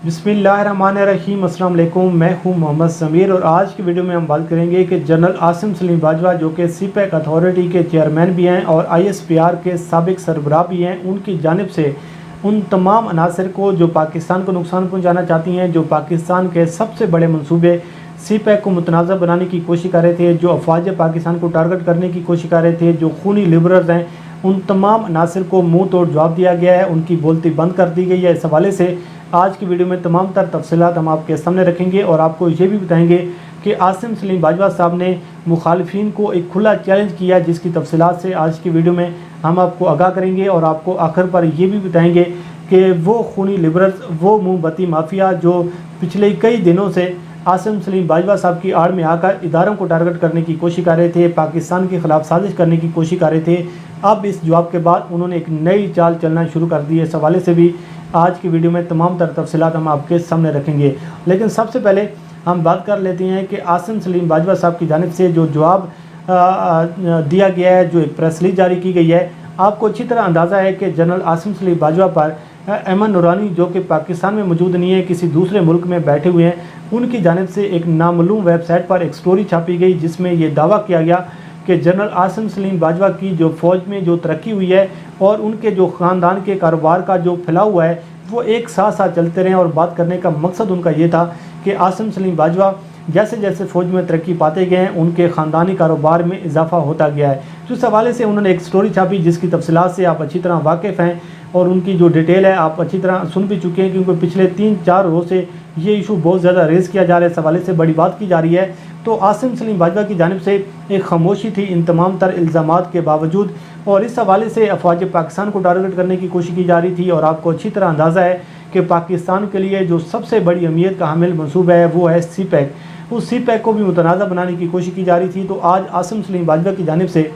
बिस्मिल्लाहिर्रहमानिर्रहीम। अस्सलाम वालेकुम। मैं हूं मोहम्मद समीर और आज की वीडियो में हम बात करेंगे कि जनरल आसिम सलीम बाजवा जो कि सीपैक अथॉरिटी के चेयरमैन भी हैं और आईएसपीआर के साबिक सरबराह भी हैं, उनकी जानिब से उन तमाम अनासर को जो पाकिस्तान को नुकसान पहुंचाना चाहती हैं, जो पाकिस्तान के सबसे बड़े मंसूबे सीपैक को मुतनाज़ बनाने की कोशिश कर रहे थे, जो अफवाज पाकिस्तान को टारगेट करने की कोशिश कर रहे थे, जो खूनी लिबरल्स हैं, उन तमाम अनासर को मुँह तोड़ जवाब दिया गया है, उनकी बोलती बंद कर दी गई है। इस हवाले से आज की वीडियो में तमाम तर तफसीलात हम आपके सामने रखेंगे और आपको ये भी बताएंगे कि आसिम सलीम बाजवा साहब ने मुखालिफिन को एक खुला चैलेंज किया, जिसकी तफसीलात से आज की वीडियो में हम आपको आगाह करेंगे और आपको आखिर पर ये भी बताएंगे कि वो खूनी लिबरल्स, वो मोमबत्ती माफिया जो पिछले कई दिनों से आसिम सलीम बाजवा साहब की आड़ में आकर इदारों को टारगेट करने की कोशिश कर रहे थे, पाकिस्तान के ख़िलाफ़ साजिश करने की कोशिश कर रहे थे, अब इस जवाब के बाद उन्होंने एक नई चाल चलना शुरू कर दी है। इस हवाले से भी आज की वीडियो में तमाम तर तफसीलात हम आपके सामने रखेंगे। लेकिन सबसे पहले हम बात कर लेते हैं कि आसिम सलीम बाजवा साहब की जानिब से जो जवाब दिया गया है, जो एक प्रेस रिलीज जारी की गई है, आपको अच्छी तरह अंदाज़ा है कि जनरल आसिम सलीम बाजवा पर अहमद नूरानी जो कि पाकिस्तान में मौजूद नहीं है, किसी दूसरे मुल्क में बैठे हुए हैं, उनकी जानिब से एक नामालूम वेबसाइट पर एक स्टोरी छापी गई जिसमें ये दावा किया गया कि जनरल आसिम सलीम बाजवा की जो फ़ौज में जो तरक्की हुई है और उनके जो ख़ानदान के कारोबार का जो फैलाव हुआ है वो एक साथ साथ चलते रहें। और बात करने का मकसद उनका ये था कि आसिम सलीम बाजवा जैसे जैसे फ़ौज में तरक्की पाते गए हैं, उनके ख़ानदानी कारोबार में इजाफा होता गया है। तो इस हवाले से उन्होंने एक स्टोरी छापी जिसकी तफसीलात से आप अच्छी तरह वाकिफ़ हैं और उनकी जो डिटेल है आप अच्छी तरह सुन भी चुके हैं, क्योंकि पिछले 3-4 रोज़ से ये इशू बहुत ज़्यादा रेज़ किया जा रहा है, इस हवाले से बड़ी बात की जा रही है। तो आसिम सलीम बाजवा की जानिब से एक खामोशी थी इन तमाम तर इल्ज़ामात के बावजूद, और इस हवाले से अफवाज पाकिस्तान को टारगेट करने की कोशिश की जा रही थी। और आपको अच्छी तरह अंदाज़ा है कि पाकिस्तान के लिए जो सबसे बड़ी अहमियत का हामिल मनसूबा है वो है सीपैक। उस सीपैक को भी मुतनाज़ा बनाने की कोशिश की जा रही थी। तो आज आसिम सलीम बाजवा की जानिब से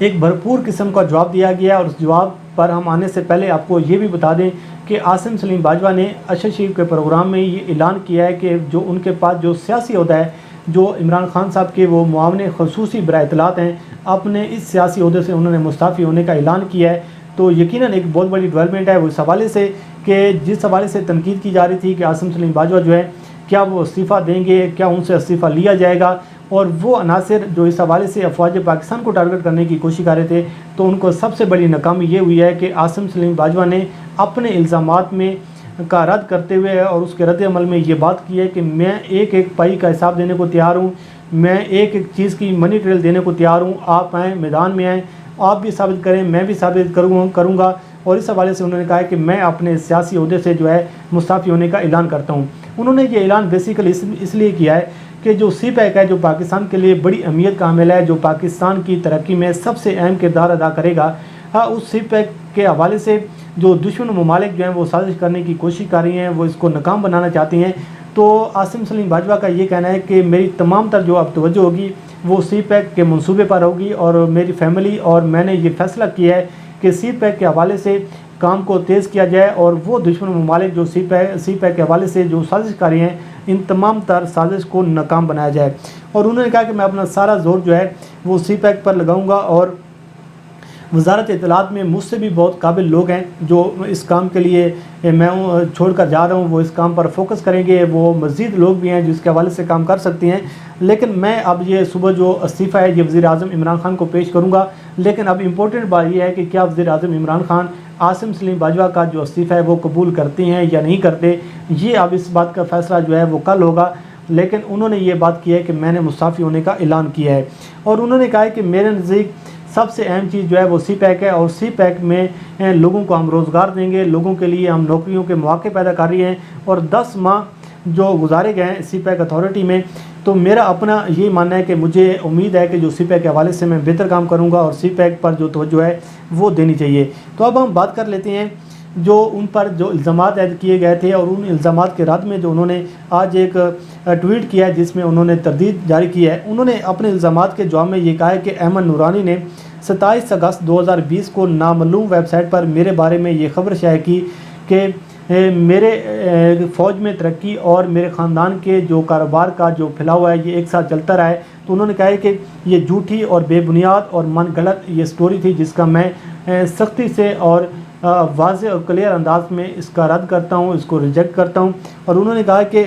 एक भरपूर किस्म का जवाब दिया गया और उस जवाब पर हम आने से पहले आपको ये भी बता दें कि आसिम सलीम बाजवा ने अरशद शरीफ के प्रोग्राम में ये ऐलान किया है कि जो उनके पास जो सियासी ओहदा है, जो इमरान खान साहब के वो मुआवने खसूसी बराए इत्तलात हैं, अपने इस सियासी ओहदे से उन्होंने मुस्ताफ़ी होने का ऐलान किया है। तो यकीनन एक बहुत बड़ी डेवलपमेंट है वो इस हवाले से कि जिस हवाले से तनकीद की जा रही थी कि आसिम सलीम बाजवा जो है क्या वो इस्तीफ़ा देंगे, क्या उनसे इस्तीफ़ा लिया जाएगा, और वो अनासर जो इस हवाले से अफवाज पाकिस्तान को टारगेट करने की कोशिश कर रहे थे, तो उनको सबसे बड़ी नाकामी ये हुई है कि आसिम सलीम बाजवा ने अपने इल्ज़ामात में का रद्द करते हुए और उसके रद्द अमल में ये बात की है कि मैं एक एक पाई का हिसाब देने को तैयार हूँ, मैं एक एक चीज़ की मनी ट्रेल देने को तैयार हूँ, आप आएँ मैदान में आएँ, आप भी साबित करें, मैं भी साबित करूँगा। और इस हवाले से उन्होंने कहा है कि मैं अपने सियासी ओहदे से जो है मुस्ताफ़ी होने का ऐलान करता हूँ। उन्होंने ये ऐलान बेसिकली इसलिए किया है कि जो सीपैक है, जो पाकिस्तान के लिए बड़ी अहमियत का हामिल है, जो पाकिस्तान की तरक्की में सबसे अहम किरदार अदा करेगा, उस सीपैक के हवाले से जो दुश्मन ममालिक जो हैं वो साजिश करने की कोशिश कर रही हैं, वो इसको नाकाम बनाना चाहती हैं। तो आसिम सलीम बाजवा का ये कहना है कि मेरी तमाम तर जो अब तवज्जो होगी वो सीपैक के मंसूबे पर होगी और मेरी फैमिली और मैंने ये फ़ैसला किया है कि सीपैक के हवाले से काम को तेज़ किया जाए और वो दुश्मन ममालिक जो सीपैक के हवाले से जो साजिश कर रहे हैं, इन तमाम तर साजिश को नाकाम बनाया जाए। और उन्होंने कहा कि मैं अपना सारा जोर जो है वो सीपैक पर लगाऊंगा और वजारत इत्तलात में मुझसे भी बहुत काबिल लोग हैं जो इस काम के लिए मैं छोड़ कर जा रहा हूँ, वो इस काम पर फोकस करेंगे, वो मज़ीद लोग भी हैं जो इसके हवाले से काम कर सकती हैं। लेकिन मैं अब ये सुबह जो इस्तीफ़ा है ये वज़ीर-ए-आज़म इमरान खान को पेश करूँगा। लेकिन अब इम्पोर्टेंट बात यह है कि क्या वज़ीर-ए-आज़म इमरान खान आसिम सलीम बाजवा का जो इस्तीफ़ा है वो कबूल करते हैं या नहीं करते, ये अब इस बात का फ़ैसला जो है वो कल होगा। लेकिन उन्होंने ये बात की है कि मैंने मुस्ताफ़ी होने का ऐलान किया है और उन्होंने कहा है कि मेरे नज़दीक सबसे अहम चीज़ जो है वो सीपैक है और सीपैक में लोगों को हम रोज़गार देंगे, लोगों के लिए हम नौकरियों के मौके पैदा कर रही हैं। और 10 माह जो गुजारे गए हैं सीपैक अथॉरिटी में, तो मेरा अपना ये मानना है कि मुझे उम्मीद है कि जो सीपैक के हवाले से मैं बेहतर काम करूँगा और सीपैक पर जो तवज्जो है वो देनी चाहिए। तो अब हम बात कर लेते हैं जो उन पर जो इल्ज़ामात ऐड किए गए थे और उन इल्ज़ामात के रद्द में जो उन्होंने आज एक ट्वीट किया है जिसमें उन्होंने तरदीद जारी की है। उन्होंने अपने इल्ज़ामात के जवाब में ये कहा है कि अहमद नूरानी ने 27 अगस्त 2020 को नामालूम वेबसाइट पर मेरे बारे में ये खबर शाया की कि मेरे फ़ौज में तरक्की और मेरे ख़ानदान के जो कारोबार का जो फैलाव है ये एक साथ चलता रहा है। तो उन्होंने कहा है कि ये झूठी और बेबुनियाद और मन गलत ये स्टोरी थी जिसका मैं सख्ती से और واضح اور کلیئر انداز میں اس کا رد کرتا ہوں، اس کو ریجیکٹ کرتا ہوں۔ اور انہوں نے کہا کہ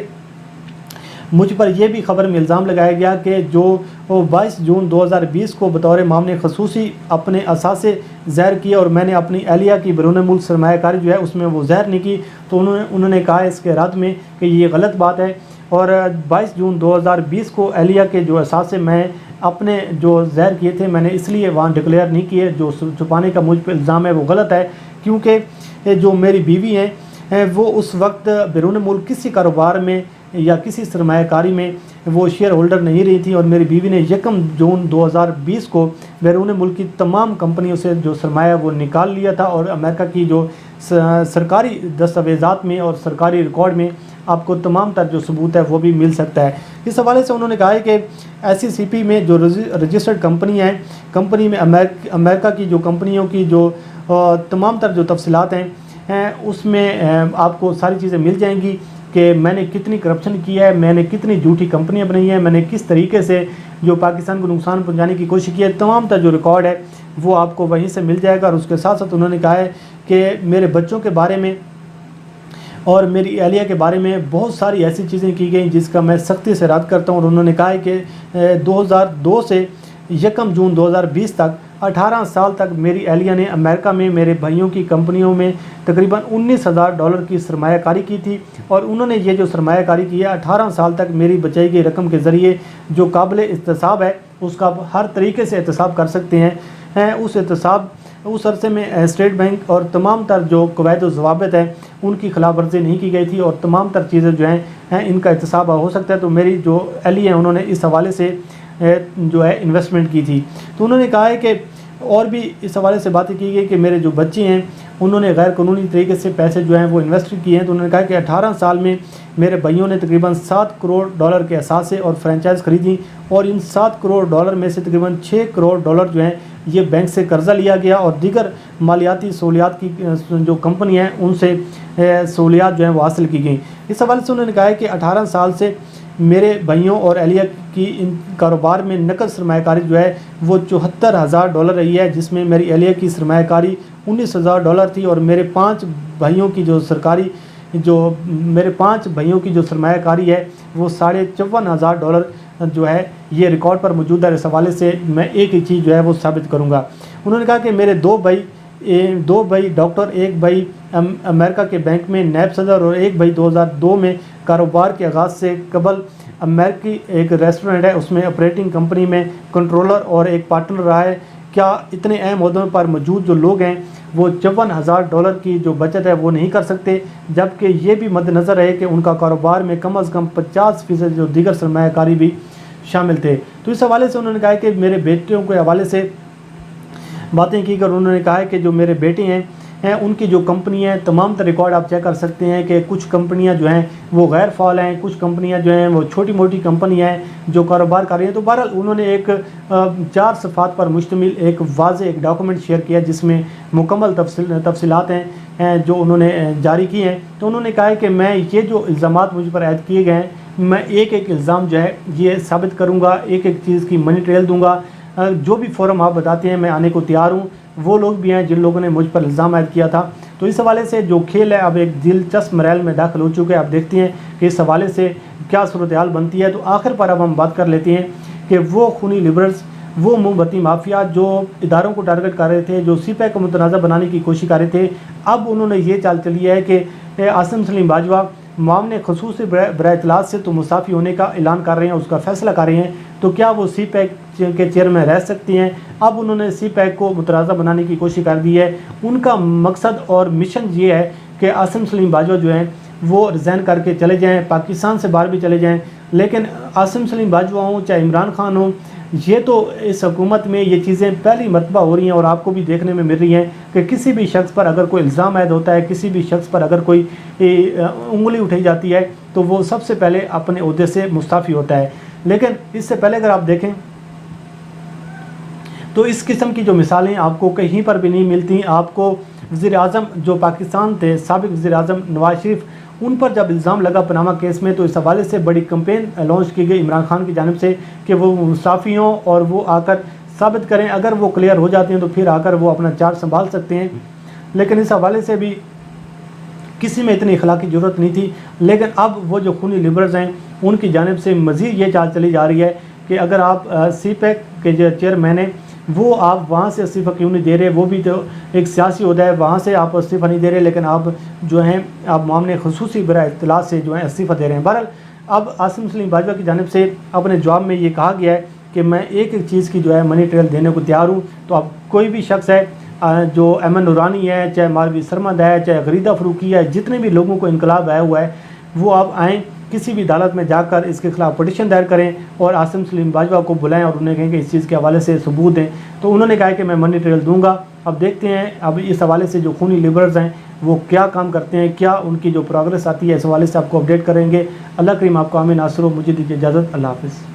مجھ پر یہ بھی خبر میں الزام لگایا گیا کہ جو 22 جون 2020 کو بطور معاملے خصوصی اپنے اثاثے زہر کیے اور میں نے اپنی اہلیہ کی بیرون ملک سرمایہ کاری جو ہے اس میں وہ زہر نہیں کی۔ تو انہوں نے کہا اس کے رد میں کہ یہ غلط بات ہے، اور 22 جون 2020 کو اہلیہ کے جو اثاثے میں اپنے جو زہر کیے تھے میں نے اس لیے وہاں ڈکلیئر نہیں کیے، جو چھپانے کا مجھ پہ الزام ہے وہ غلط ہے، کیونکہ جو میری بیوی ہیں وہ اس وقت بیرون ملک کسی کاروبار میں یا کسی سرمایہ کاری میں وہ شیئر ہولڈر نہیں رہی تھی، اور میری بیوی نے 1 جون 2020 کو بیرون ملک کی تمام کمپنیوں سے جو سرمایہ وہ نکال لیا تھا، اور امریکہ کی جو سرکاری دستاویزات میں اور سرکاری ریکارڈ میں آپ کو تمام تر جو ثبوت ہے وہ بھی مل سکتا ہے۔ اس حوالے سے انہوں نے کہا ہے کہ SECP میں جو رجسٹرڈ کمپنی ہیں، کمپنی میں امریکہ کی جو کمپنیوں کی جو تمام تر جو تفصیلات ہیں اس میں آپ کو ساری چیزیں مل جائیں گی کہ میں نے کتنی کرپشن کی ہے، میں نے کتنی جھوٹی کمپنیاں بنائی ہیں، میں نے کس طریقے سے جو پاکستان کو نقصان پہنچانے کی کوشش کی ہے، تمام تر جو ریکارڈ ہے وہ آپ کو وہیں سے مل جائے گا۔ اور اس کے ساتھ ساتھ انہوں نے کہا ہے کہ میرے بچوں کے بارے میں اور میری اہلیہ کے بارے میں بہت ساری ایسی چیزیں کی گئیں جس کا میں سختی سے رد کرتا ہوں، اور انہوں نے کہا ہے کہ 2002 سے 1 جون 2020 تک 18 سال تک میری اہلیہ نے امریکہ میں میرے بھائیوں کی کمپنیوں میں تقریباً $19,000 کی سرمایہ کاری کی تھی، اور انہوں نے یہ جو سرمایہ کاری کی ہے 18 سال تک میری بچائی گئی رقم کے ذریعے جو قابل احتساب ہے اس کا ہر طریقے سے احتساب کر سکتے ہیں۔ اس عرصے میں اسٹیٹ بینک اور تمام تر جو قواعد و ضوابط ہیں ان کی خلاف ورزی نہیں کی گئی تھی، اور تمام تر چیزیں جو ہیں ان کا احتساب ہو سکتا ہے۔ تو میری جو اہلیہ ہیں انہوں نے اس حوالے سے جو ہے انویسٹمنٹ کی تھی۔ تو انہوں نے کہا ہے کہ اور بھی اس حوالے سے باتیں کی گئی کہ میرے جو بچے ہیں انہوں نے غیر قانونی طریقے سے پیسے جو ہیں وہ انویسٹ کیے ہیں۔ تو انہوں نے کہا کہ 18 سال میں میرے بھائیوں نے تقریباً $7 کروڑ کے اثاثے اور فرنچائز خریدیں، اور ان $7 کروڑ میں سے تقریباً $6 کروڑ جو ہیں یہ بینک سے قرضہ لیا گیا، اور دیگر مالیاتی سہولیات کی جو کمپنی ہیں ان سے سہولیات جو ہیں وہ حاصل کی گئیں۔ اس حوالے سے انہوں نے کہا ہے کہ 18 سال سے میرے بھائیوں اور اہلیہ کی ان کاروبار میں نقد سرمایہ کاری جو ہے وہ $74,000 رہی ہے، جس میں میری اہلیہ کی سرمایہ کاری $19,000 تھی، اور میرے 5 بھائیوں کی جو سرمایہ کاری ہے وہ $54,500 جو ہے یہ ریکارڈ پر موجود ہے۔ اس حوالے سے میں ایک ہی چیز جو ہے وہ ثابت کروں گا۔ انہوں نے کہا کہ میرے دو بھائی ڈاکٹر، ایک بھائی امریکہ کے بینک میں نیب صدر، اور ایک بھائی 2002 میں کاروبار کے آغاز سے قبل امریکی ایک ریسٹورنٹ ہے اس میں آپریٹنگ کمپنی میں کنٹرولر اور ایک پارٹنر رہا ہے۔ کیا اتنے اہم عہدوں پر موجود جو لوگ ہیں وہ $54,000 کی جو بچت ہے وہ نہیں کر سکتے، جبکہ یہ بھی مد نظر ہے کہ ان کا کاروبار میں کم از کم 50% جو دیگر سرمایہ کاری بھی شامل تھے۔ تو اس حوالے سے انہوں نے کہا کہ میرے بیٹوں کے حوالے سے باتیں کی کر انہوں نے کہا ہے کہ جو میرے بیٹے ہیں ان کی جو کمپنی ہیں تمام تر ریکارڈ آپ چیک کر سکتے ہیں کہ کچھ کمپنیاں جو ہیں وہ غیر فعال ہیں، کچھ کمپنیاں جو ہیں وہ چھوٹی موٹی کمپنیاں ہیں جو کاروبار کر رہی ہیں۔ تو بہرحال انہوں نے ایک 4 صفحات پر مشتمل ایک واضح ایک ڈاکومنٹ شیئر کیا جس میں مکمل تفصیلات ہیں جو انہوں نے جاری کی ہیں۔ تو انہوں نے کہا ہے کہ میں یہ جو الزامات مجھ پر عائد کیے گئے ہیں میں ایک ایک الزام جو ہے یہ ثابت کروں گا، ایک ایک چیز کی منی ٹریل دوں گا۔ جو بھی فورم آپ بتاتے ہیں میں آنے کو تیار ہوں۔ وہ لوگ بھی ہیں جن لوگوں نے مجھ پر الزام عائد کیا تھا۔ تو اس حوالے سے جو کھیل ہے اب ایک دلچسپ مراحل میں داخل ہو چکے ہیں۔ آپ دیکھتے ہیں کہ اس حوالے سے کیا صورتحال بنتی ہے۔ تو آخر پر اب ہم بات کر لیتے ہیں کہ وہ خونی لبرلز، وہ موم بتی مافیا جو اداروں کو ٹارگٹ کر رہے تھے، جو سی پیک کو متنازع بنانے کی کوشش کر رہے تھے، اب انہوں نے یہ چال چلی ہے کہ عاصم سلیم باجوہ معاملے خصوصی برائے اطلاعات سے تو مستعفی ہونے کا اعلان کر رہے ہیں، اس کا فیصلہ کر رہے ہیں۔ تو کیا وہ سی پیک کے چیئرمین رہ سکتے ہیں؟ اب انہوں نے سی پیک کو متنازع بنانے کی کوشش کر دی ہے۔ ان کا مقصد اور مشن یہ ہے کہ عاصم سلیم باجوہ جو ہیں وہ ریزائن کر کے چلے جائیں، پاکستان سے باہر بھی چلے جائیں۔ لیکن عاصم سلیم باجوہ ہوں چاہے عمران خان ہوں، یہ تو اس حکومت میں یہ چیزیں پہلی مرتبہ ہو رہی ہیں، اور آپ کو بھی دیکھنے میں مل رہی ہیں کہ کسی بھی شخص پر اگر کوئی الزام عائد ہوتا ہے، کسی بھی شخص پر اگر کوئی انگلی اٹھائی جاتی ہے تو وہ سب سے پہلے اپنے عہدے سے مستعفی ہوتا ہے۔ لیکن اس سے پہلے اگر آپ دیکھیں تو اس قسم کی جو مثالیں آپ کو کہیں پر بھی نہیں ملتی۔ آپ کو وزیر اعظم جو پاکستان تھے، سابق وزیر اعظم نواز شریف، ان پر جب الزام لگا پاناما کیس میں تو اس حوالے سے بڑی کمپین لانچ کی گئی عمران خان کی جانب سے کہ وہ مستعفی ہوں اور وہ آ کر ثابت کریں، اگر وہ کلیئر ہو جاتے ہیں تو پھر آ کر وہ اپنا چارج سنبھال سکتے ہیں۔ लेकिन इस हवाले से भी किसी में इतनी इखलाकी ज़रूरत नहीं थी। लेकिन अब वो जो खूनी लिबरल्स हैं उनकी जानिब से मज़ीद ये चाल चली जा रही है कि अगर आप सीपैक के जो चेयरमैन हैं वो आप वहाँ से इस्तीफ़ा क्यों नहीं दे रहे, वो भी तो एक सियासी ओहदा है, वहाँ से आप इस्तीफ़ा नहीं दे रहे, लेकिन आप जो हैं आप मामले ख़ुसूसी बराए इत्तला से जो है इस्तीफ़ा दे रहे हैं। बहरहाल अब आसिम सलीम बाजवा की जानिब से अपने जवाब में ये कहा गया है कि मैं एक एक चीज़ की जो है मनी ट्रेल देने को तैयार हूँ। तो अब कोई भी शख्स है जो अमन नूरानी है, चाहे मालवी सरमद है, चाहे गरीदा फ़रूकी है, जितने भी लोगों को इनकलाब आया हुआ है वो आप आएँ, किसी भी अदालत में जाकर इसके खिलाफ पटिशन दायर करें और आसिम सलीम बाजवा को बुलाएं और उन्हें कहें कि इस चीज़ के हवाले से सबूत दें। तो उन्होंने कहा कि मैं मनी ट्रेल दूंगा। अब देखते हैं अब इस हवाले से जो खूनी लिबरल्स हैं वो क्या काम करते हैं, क्या उनकी जो प्रोग्रेस आती है, इस हवाले से आपको अपडेट करेंगे। अल्लाह करीम आपको आमीन नासर, मुझे दीजिए इजाज़त। अल्लाह हाफ़िज़।